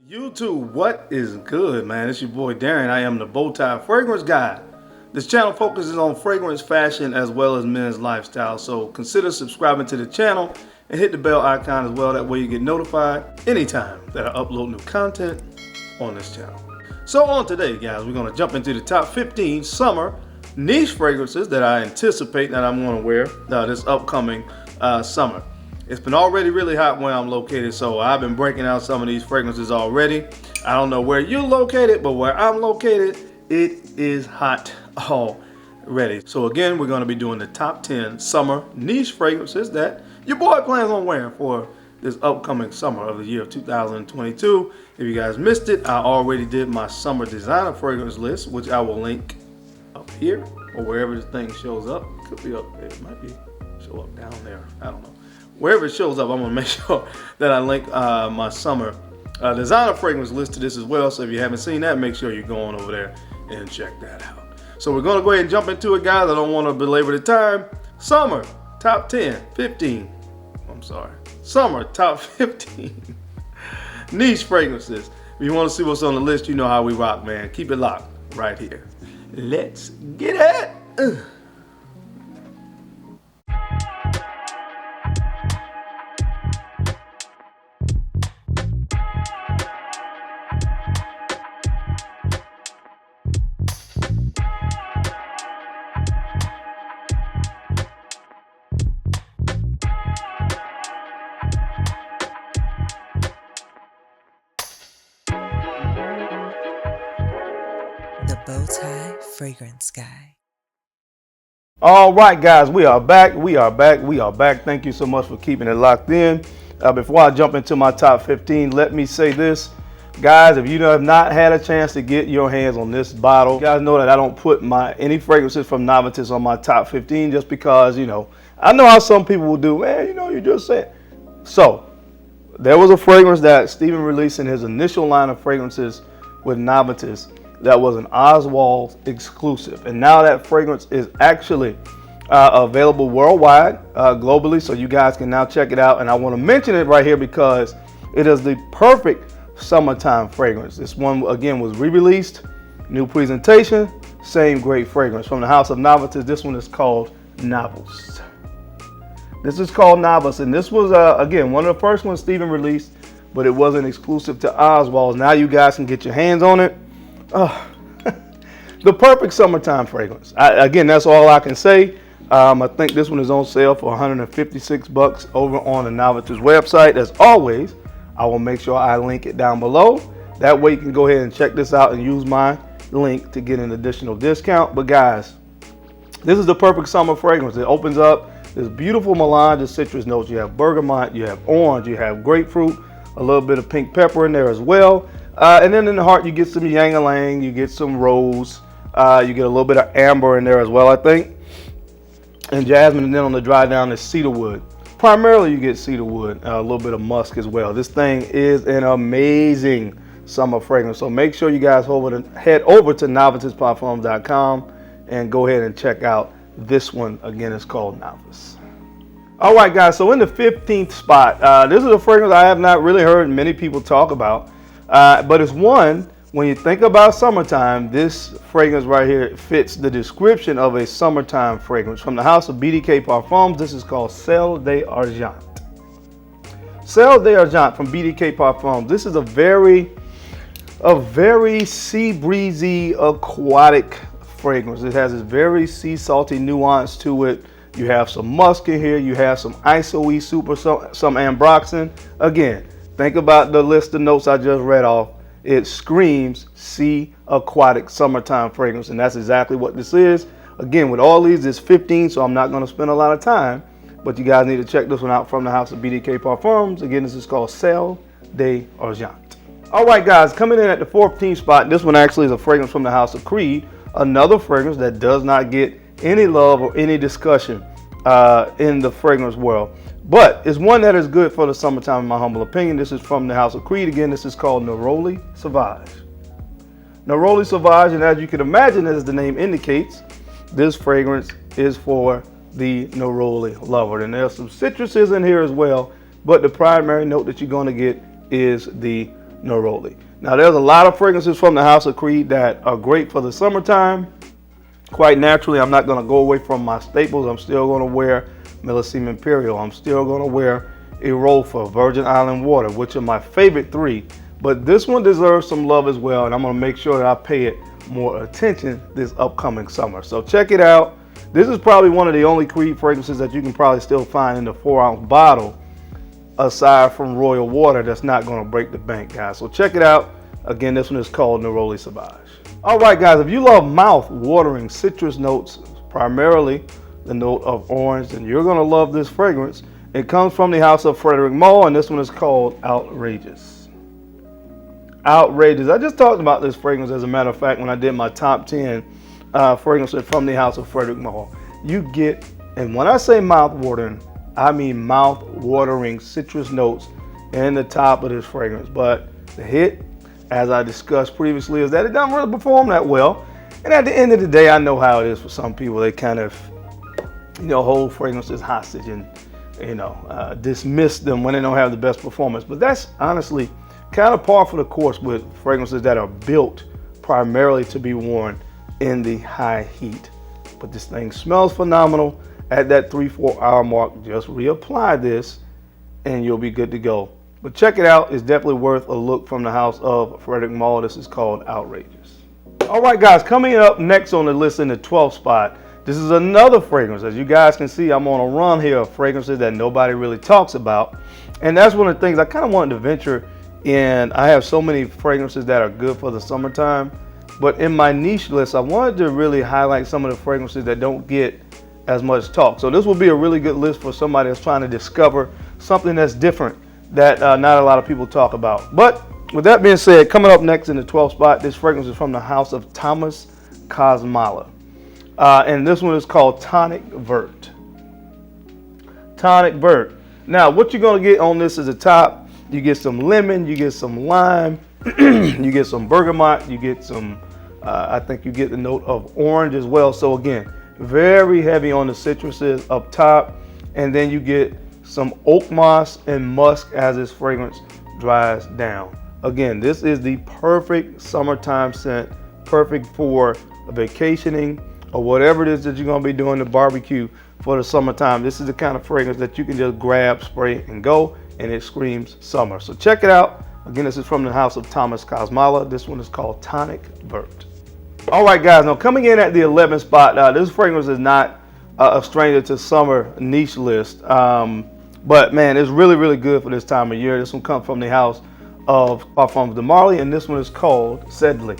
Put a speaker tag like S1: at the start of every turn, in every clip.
S1: YouTube, what is good, man? It's your boy Darren. I am the Bowtie Fragrance Guy. This channel focuses on fragrance, fashion, as well as men's lifestyle. So consider subscribing to the channel and hit the bell icon as well. That way you get notified anytime that I upload new content on this channel. So on today, guys, we're going to jump into the top 15 summer niche fragrances that I anticipate that I'm going to wear this upcoming summer. It's been already really hot where I'm located, so I've been breaking out some of these fragrances already. I don't know where you're located, but where I'm located, it is hot already. So again, we're going to be doing the top 10 summer niche fragrances that your boy plans on wearing for this upcoming summer of the year of 2022. If you guys missed it, I already did my summer designer fragrance list, which I will link up here or wherever this thing shows up. It could be up there, it might be show up down there, I don't know. Wherever it shows up, I'm gonna make sure that I link my summer designer fragrance list to this as well. So if you haven't seen that, make sure you're going over there and check that out. So we're gonna go ahead and jump into it, guys. I don't want to belabor the time. Summer top 10, 15. I'm sorry. Summer top 15 niche fragrances. If you want to see what's on the list, you know how we rock, man. Keep it locked right here. Let's get it.
S2: The Bowtie Fragrance Guy.
S1: All right, guys, we are back. Thank you so much for keeping it locked in. Before I jump into my top 15, let me say this. Guys, if you have not had a chance to get your hands on this bottle, you guys know that I don't put any fragrances from Novice on my top 15 just because, I know how some people will do. Man, you just said. So, there was a fragrance that Steven released in his initial line of fragrances with Novice that was an Oswald exclusive, and now that fragrance is actually available worldwide, globally, so you guys can now check it out. And I want to mention it right here because it is the perfect summertime fragrance. This one again was re-released, new presentation, same great fragrance from the house of Novice. This one is called Novice. This is called Novice, and this was again one of the first ones Steven released, but it wasn't exclusive to Oswald's. Now you guys can get your hands on it. The perfect summertime fragrance. Again, that's all I can say. I think this one is on sale for $156 over on the Novice's website. As always, I will make sure I link it down below. That way you can go ahead and check this out and use my link to get an additional discount. But guys, this is the perfect summer fragrance. It opens up this beautiful melange of citrus notes. You have bergamot, you have orange, you have grapefruit, a little bit of pink pepper in there as well. And then in the heart, you get some ylang-ylang, you get some rose, you get a little bit of amber in there as well, I think, and jasmine. And then on the dry down is cedarwood. Primarily, you get cedarwood, a little bit of musk as well. This thing is an amazing summer fragrance. So make sure you guys head over to novicesparfums.com and go ahead and check out this one. Again, it's called Novice. All right, guys. So in the 15th spot, this is a fragrance I have not really heard many people talk about. But it's one, when you think about summertime, this fragrance right here fits the description of a summertime fragrance. From the house of BDK Parfums, this is called Ciel d'Argent. Ciel d'Argent from BDK Parfums. This is a very sea breezy, aquatic fragrance. It has this very sea salty nuance to it. You have some musk in here. You have some ISOE super, some ambroxan. Again, think about the list of notes I just read off. It screams sea aquatic summertime fragrance, and that's exactly what this is. Again, with all these, it's 15, so I'm not going to spend a lot of time, but you guys need to check this one out from the house of BDK Parfums. Again, this is called Ciel d'Argent. All right, guys, coming in at the 14th spot, this one actually is a fragrance from the house of Creed, another fragrance that does not get any love or any discussion in the fragrance world. But it's one that is good for the summertime, in my humble opinion. This is from the house of Creed. Again, this is called Neroli Savage. Neroli Savage, and as you can imagine, as the name indicates, this fragrance is for the neroli lover. And there's some citruses in here as well, but the primary note that you're going to get is the Neroli. Now, there's a lot of fragrances from the House of Creed that are great for the summertime. Quite naturally, I'm not going to go away from my staples. I'm still going to wear Millesime Imperial. I'm still going to wear Erofa, Virgin Island Water, which are my favorite three. But this one deserves some love as well, and I'm going to make sure that I pay it more attention this upcoming summer. So check it out. This is probably one of the only Creed fragrances that you can probably still find in the 4-ounce bottle, aside from Royal Water, that's not going to break the bank, guys. So check it out. Again, this one is called Neroli Savage. All right, guys, if you love mouth-watering citrus notes, primarily the note of orange, then you're going to love this fragrance. It comes from the house of Frederic Malle, and this one is called Outrageous. Outrageous. I just talked about this fragrance, as a matter of fact, when I did my top 10 fragrances from the house of Frederic Malle. You get, and when I say mouth-watering, I mean mouth-watering citrus notes in the top of this fragrance. But the hit, as I discussed previously, is that it doesn't really perform that well. And at the end of the day, I know how it is for some people. They kind of, hold fragrances hostage and, dismiss them when they don't have the best performance. But that's honestly kind of par for the course with fragrances that are built primarily to be worn in the high heat. But this thing smells phenomenal. At that 3-4 hour mark, just reapply this and you'll be good to go. But check it out. It's definitely worth a look from the house of Frederic Malle. This is called Outrageous. All right, guys, coming up next on the list in the 12th spot, this is another fragrance. As you guys can see, I'm on a run here of fragrances that nobody really talks about. And that's one of the things I kind of wanted to venture in. I have so many fragrances that are good for the summertime. But in my niche list, I wanted to really highlight some of the fragrances that don't get as much talk. So this will be a really good list for somebody that's trying to discover something that's different that not a lot of people talk about. But with that being said, coming up next in the 12th spot, this fragrance is from the house of Thomas Cosmala. And this one is called Tonic Vert. Tonic Vert. Now, what you're going to get on this is the top. You get some lemon, you get some lime, you get some bergamot, you get some, I think you get the note of orange as well. So again, very heavy on the citruses up top. And then you get some oak moss and musk as this fragrance dries down. Again, this is the perfect summertime scent, perfect for vacationing or whatever it is that you're going to be doing the barbecue for the summertime. This is the kind of fragrance that you can just grab, spray, and go, and it screams summer. So check it out. Again, this is from the house of Thomas Cosmala. This one is called Tonic Vert. All right, guys, now coming in at the 11th spot, this fragrance is not a stranger to summer niche list. But man, it's really, really good for this time of year. This one comes from the house of Parfums de Marly, and this one is called Sedley.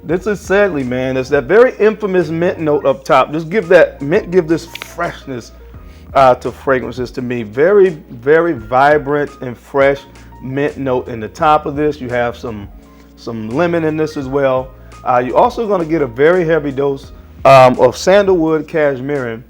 S1: This is Sedley, man. It's that very infamous mint note up top. Just give that mint, give this freshness to fragrances to me. Very, very vibrant and fresh mint note in the top of this. You have some lemon in this as well. You're also going to get a very heavy dose of sandalwood, cashmere,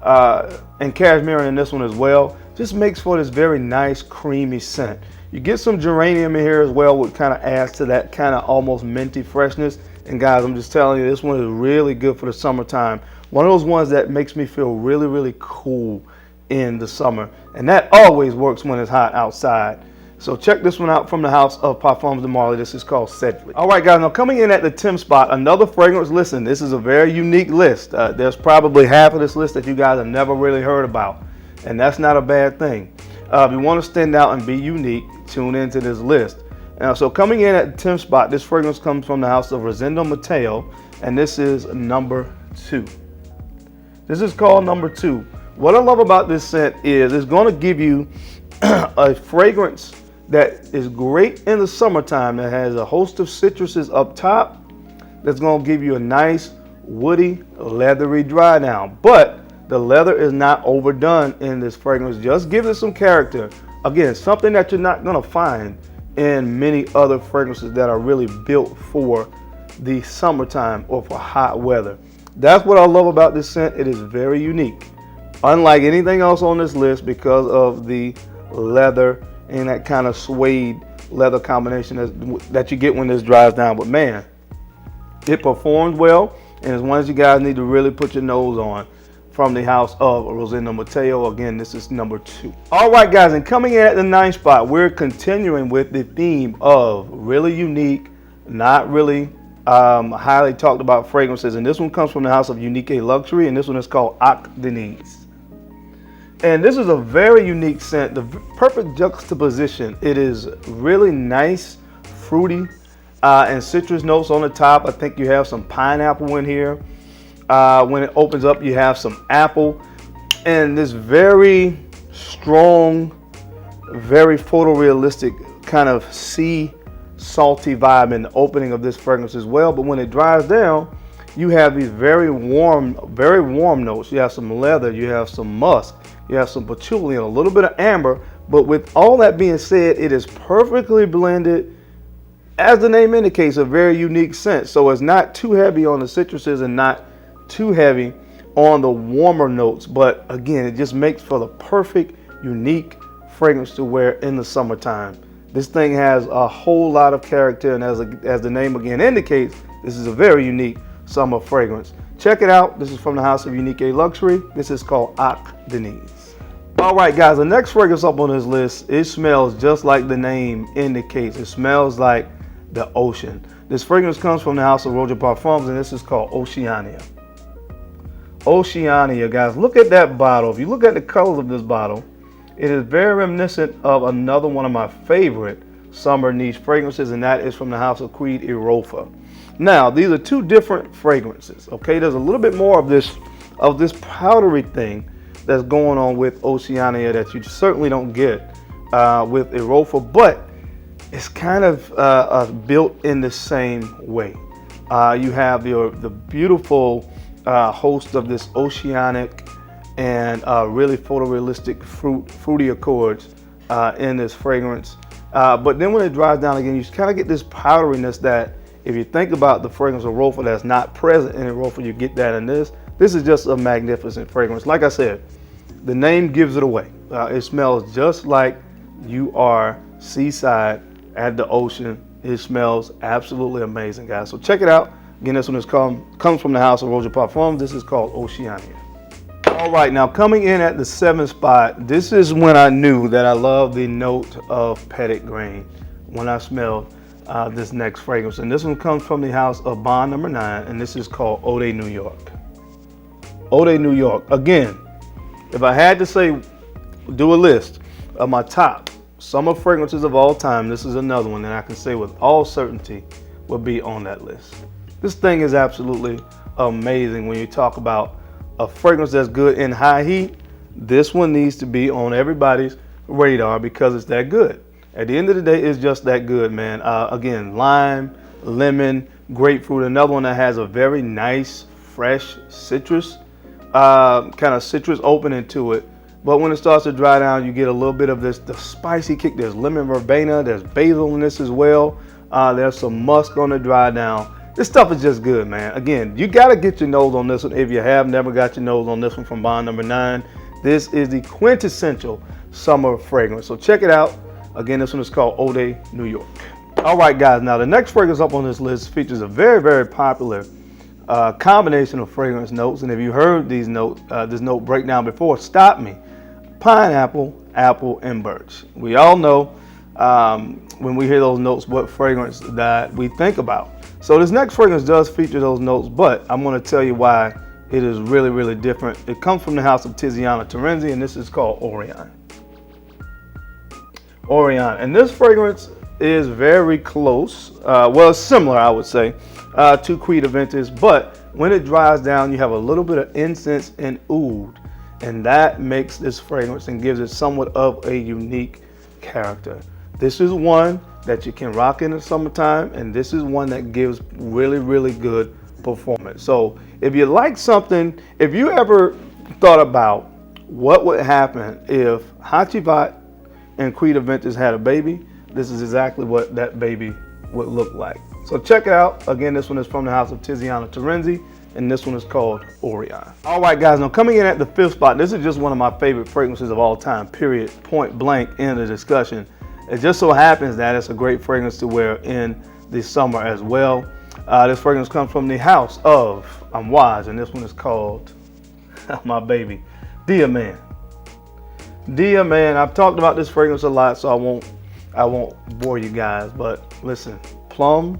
S1: and cashmere in this one as well. Just makes for this very nice creamy scent. You get some geranium in here as well, which kind of adds to that kind of almost minty freshness. And guys, I'm just telling you, this one is really good for the summertime. One of those ones that makes me feel really, really cool in the summer. And that always works when it's hot outside. So check this one out from the house of Parfums de Marly. This is called Sedley. All right, guys, now coming in at the 10th spot, another fragrance. Listen, this is a very unique list. There's probably half of this list that you guys have never really heard about. And that's not a bad thing. If you want to stand out and be unique, tune into this list. Now, so coming in at the 10th spot, this fragrance comes from the house of Rosendo Mateo, and this is number 2. This is called number 2. What I love about this scent is it's going to give you a fragrance that is great in the summertime, that has a host of citruses up top, that's going to give you a nice woody, leathery dry down. But the leather is not overdone in this fragrance. Just give it some character. Again, something that you're not going to find in many other fragrances that are really built for the summertime or for hot weather. That's what I love about this scent. It is very unique, unlike anything else on this list, because of the leather and that kind of suede leather combination that you get when this dries down. But man, it performs well, and it's one that you guys need to really put your nose on from the house of Rosendo Mateo. Again, this is number 2. All right, guys, and coming in at the 9th spot, we're continuing with the theme of really unique, not really highly talked about fragrances. And this one comes from the house of Unique Luxury, and this one is called Acqu Di Gio. And this is a very unique scent, the perfect juxtaposition. It is really nice, fruity, and citrus notes on the top. I think you have some pineapple in here. When it opens up, you have some apple and this very strong, very photorealistic kind of sea salty vibe in the opening of this fragrance as well. But when it dries down, you have these very warm notes. You have some leather, you have some musk, you have some patchouli and a little bit of amber. But with all that being said, it is perfectly blended. As the name indicates, a very unique scent. So it's not too heavy on the citruses and not too heavy on the warmer notes. But again, it just makes for the perfect, unique fragrance to wear in the summertime. This thing has a whole lot of character, and as the name again indicates, this is a very unique summer fragrance. Check it out. This is from the house of Unique Luxury. This is called Acqu Di Gio. All right, guys, the next fragrance up on this list, it smells just like the name indicates. It smells like the ocean. This fragrance comes from the house of Roger Parfums, and this is called Oceania. Oceania, guys, look at that bottle. If you look at the colors of this bottle, it is very reminiscent of another one of my favorite summer niche fragrances, and that is from the house of Acqu Di Gio. Now, these are two different fragrances, okay? There's a little bit more of this powdery thing that's going on with Oceania that you certainly don't get with Erofa, but it's kind of built in the same way. You have the beautiful host of this oceanic and really photorealistic fruity accords in this fragrance. But then when it dries down again, you kind of get this powderiness that if you think about the fragrance of Erofa that's not present in Erofa, you get that in this. This is just a magnificent fragrance. Like I said, the name gives it away. It smells just like you are seaside at the ocean. It smells absolutely amazing, guys. So check it out. Again, this one comes from the house of Roger Parfums. This is called Oceania. All right, now coming in at the 7th spot, this is when I knew that I love the note of petit grain when I smelled this next fragrance. And this one comes from the house of Bond number 9, and this is called Eau de New York. Eau de New York. Again, if I had to say, do a list of my top summer fragrances of all time, this is another one that I can say with all certainty will be on that list. This thing is absolutely amazing. When you talk about a fragrance that's good in high heat, this one needs to be on everybody's radar because it's that good. At the end of the day, it's just that good, man. Again, lime, lemon, grapefruit, another one that has a very nice, fresh citrus, kind of citrus opening to it. But when it starts to dry down, you get a little bit of the spicy kick. There's lemon verbena, there's basil in this as well. There's some musk on the dry down. This stuff is just good, man. Again, you got to get your nose on this one if you have never got your nose on this one from Bond number 9. This is the quintessential summer fragrance. So check it out. Again, this one is called Eau de New York. All right, guys. Now, the next fragrance up on this list features a very, very popular combination of fragrance notes. And if you heard these this note breakdown before, stop me. Pineapple, apple, and birch. We all know when we hear those notes what fragrance that we think about. So this next fragrance does feature those notes, but I'm going to tell you why it is really, really different. It comes from the house of Tiziana Terenzi, and this is called Orion. Orion. And this fragrance is very close, well, similar, I would say, to Acqu Di Gio, but when it dries down, you have a little bit of incense and oud, and that makes this fragrance and gives it somewhat of a unique character. This is one that you can rock in the summertime, and this is one that gives really, really good performance. So if you like something, if you ever thought about what would happen if Hachivat and Acqu Di Gio had a baby, this is exactly what that baby would look like. So check it out. Again, this one is from the house of Tiziana Terenzi, and this one is called Orion. All right, guys, now coming in at the 5th spot, this is just one of my favorite fragrances of all time, period, point blank, end of discussion. It just so happens that it's a great fragrance to wear in the summer as well. This fragrance comes from the house of Amouage, and this one is called my baby, Dear Man. Dear Man, I've talked about this fragrance a lot, so I won't bore you guys. But listen, plum,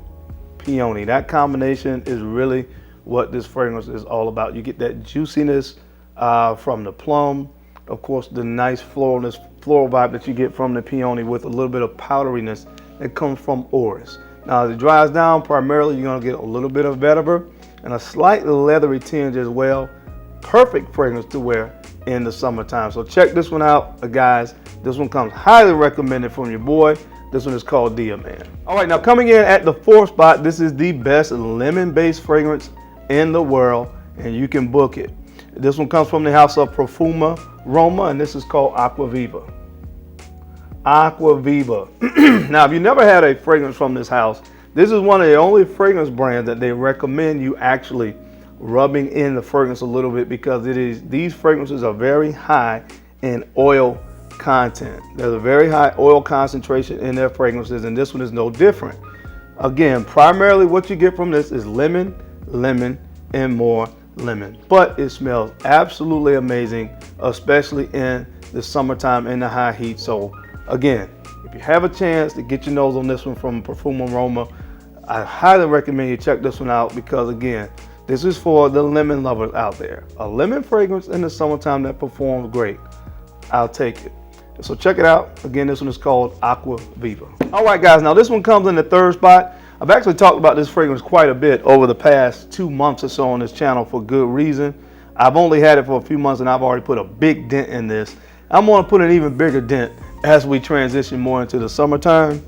S1: peony, that combination is really what this fragrance is all about. You get that juiciness from the plum, of course, the nice floral vibe that you get from the peony with a little bit of powderiness that comes from orris. Now, as it dries down, primarily you're gonna get a little bit of vetiver and a slightly leathery tinge as well. Perfect fragrance to wear in the summertime. So check this one out, guys. This one comes highly recommended from your boy. This one is called Dear Man. All right, now coming in at the 4th spot, this is the best lemon-based fragrance in the world, and you can book it. This one comes from the house of Profumo Roma, and this is called Aqua Viva. Aqua Viva. Now, if you never had a fragrance from this house, this is one of the only fragrance brands that they recommend you actually rubbing in the fragrance a little bit, because these fragrances are very high in oil content. There's a very high oil concentration in their fragrances, and this one is no different. Again, primarily what you get from this is lemon, lemon, and more lemon. But it smells absolutely amazing, especially in the summertime in the high heat. So again, if you have a chance to get your nose on this one from Profumo Roma, I highly recommend you check this one out, because again, this is for the lemon lovers out there. A lemon fragrance in the summertime that performs great. I'll take it. So check it out. Again, this one is called Aqua Viva. All right, guys, now this one comes in the 3rd spot. I've actually talked about this fragrance quite a bit over the past 2 months or so on this channel for good reason. I've only had it for a few months and I've already put a big dent in this. I'm gonna put an even bigger dent as we transition more into the summertime.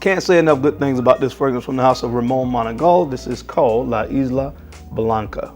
S1: Can't say enough good things about this fragrance from the house of Ramon Monagal. This is called La Isla Blanca.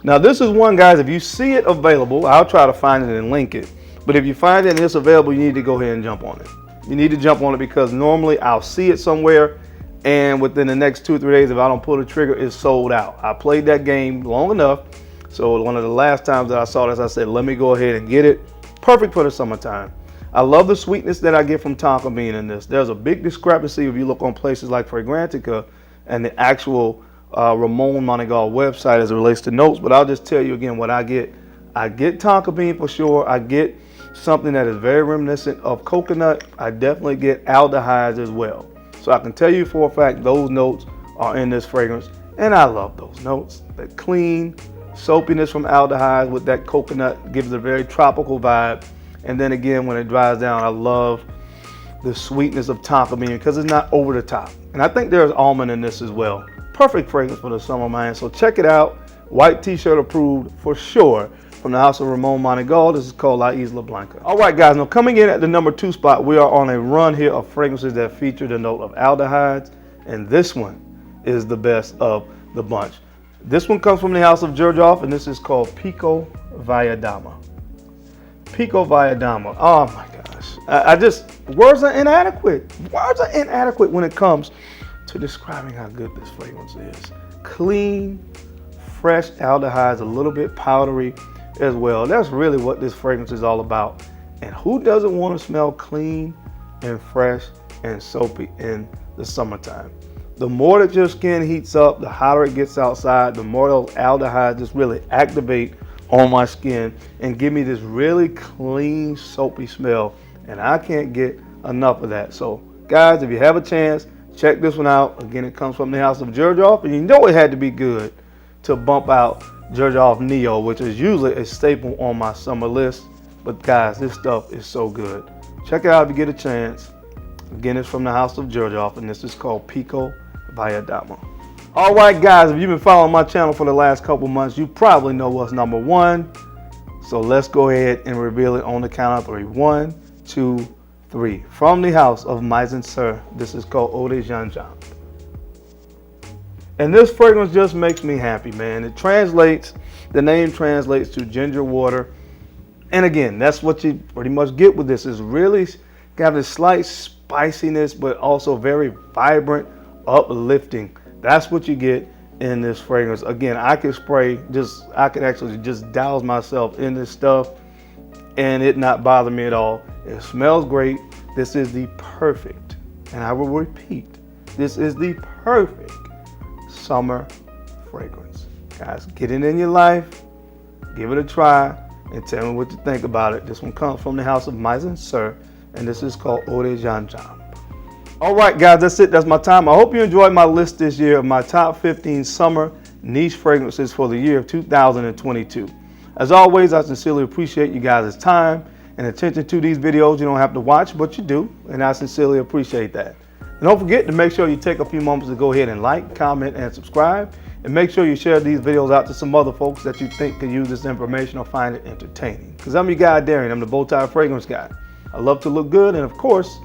S1: Now this is one, guys, if you see it available, I'll try to find it and link it. But if you find it and it's available, you need to go ahead and jump on it. You need to jump on it, because normally I'll see it somewhere and within the next 2 or 3 days, if I don't pull the trigger, it's sold out. I played that game long enough. So one of the last times that I saw this, I said, let me go ahead and get it. Perfect for the summertime. I love the sweetness that I get from tonka bean in this. There's a big discrepancy if you look on places like Fragrantica and the actual Ramon Monagal website as it relates to notes. But I'll just tell you again what I get. I get tonka bean for sure. I get something that is very reminiscent of coconut. I definitely get aldehydes as well. So I can tell you for a fact those notes are in this fragrance, and I love those notes. The clean soapiness from aldehydes with that coconut gives a very tropical vibe. And then again, when it dries down, I love the sweetness of tonka bean because it's not over the top. And I think there's almond in this as well. Perfect fragrance for the summer, man. So check it out. White t-shirt approved for sure from the house of Ramon Monagal. This is called La Isla Blanca. All right, guys, now coming in at the number 2 spot, we are on a run here of fragrances that feature the note of aldehydes, and this one is the best of the bunch. This one comes from the house of Xerjoff, and this is called Pico Valladama. Pico Valladama. Oh my gosh. Words are inadequate. Words are inadequate when it comes to describing how good this fragrance is. Clean, fresh aldehydes, a little bit powdery as well. That's really what this fragrance is all about. And who doesn't want to smell clean and fresh and soapy in the summertime? The more that your skin heats up, the hotter it gets outside, the more those aldehydes just really activate on my skin and give me this really clean, soapy smell. And I can't get enough of that. So guys, if you have a chance, check this one out. Again, it comes from the house of Xerjoff, and you know it had to be good to bump out Xerjoff Neo, which is usually a staple on my summer list. But guys, this stuff is so good. Check it out if you get a chance. Again, it's from the house of Xerjoff, and this is called Pico Valladama. All right, guys, if you've been following my channel for the last couple months, you probably know what's number 1. So let's go ahead and reveal it on the count of 3. 1, 2, 3. From the house of Maison Sir, this is called Eau de Gingembre. And this fragrance just makes me happy, man. The name translates to ginger water. And again, that's what you pretty much get with this. It's really got this slight spiciness, but also very vibrant, uplifting. That's what you get in this fragrance. Again, I could actually just douse myself in this stuff and it not bother me at all. It smells great. This is the perfect, and I will repeat, this is the perfect summer fragrance. Guys, get it in your life. Give it a try and tell me what you think about it. This one comes from the house of Maison Sir, and this is called Eau de Gingembre. All right, guys, that's it. That's my time. I hope you enjoyed my list this year of my top 15 summer niche fragrances for the year of 2022. As always, I sincerely appreciate you guys' time and attention to these videos. You don't have to watch, but you do, and I sincerely appreciate that. And don't forget to make sure you take a few moments to go ahead and like, comment, and subscribe. And make sure you share these videos out to some other folks that you think could use this information or find it entertaining. Because I'm your guy, Darian. I'm the Bowtie Fragrance Guy. I love to look good, and of course,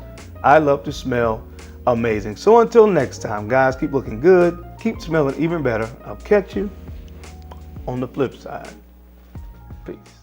S1: I love to smell amazing. So until next time, guys, keep looking good, keep smelling even better. I'll catch you on the flip side. Peace.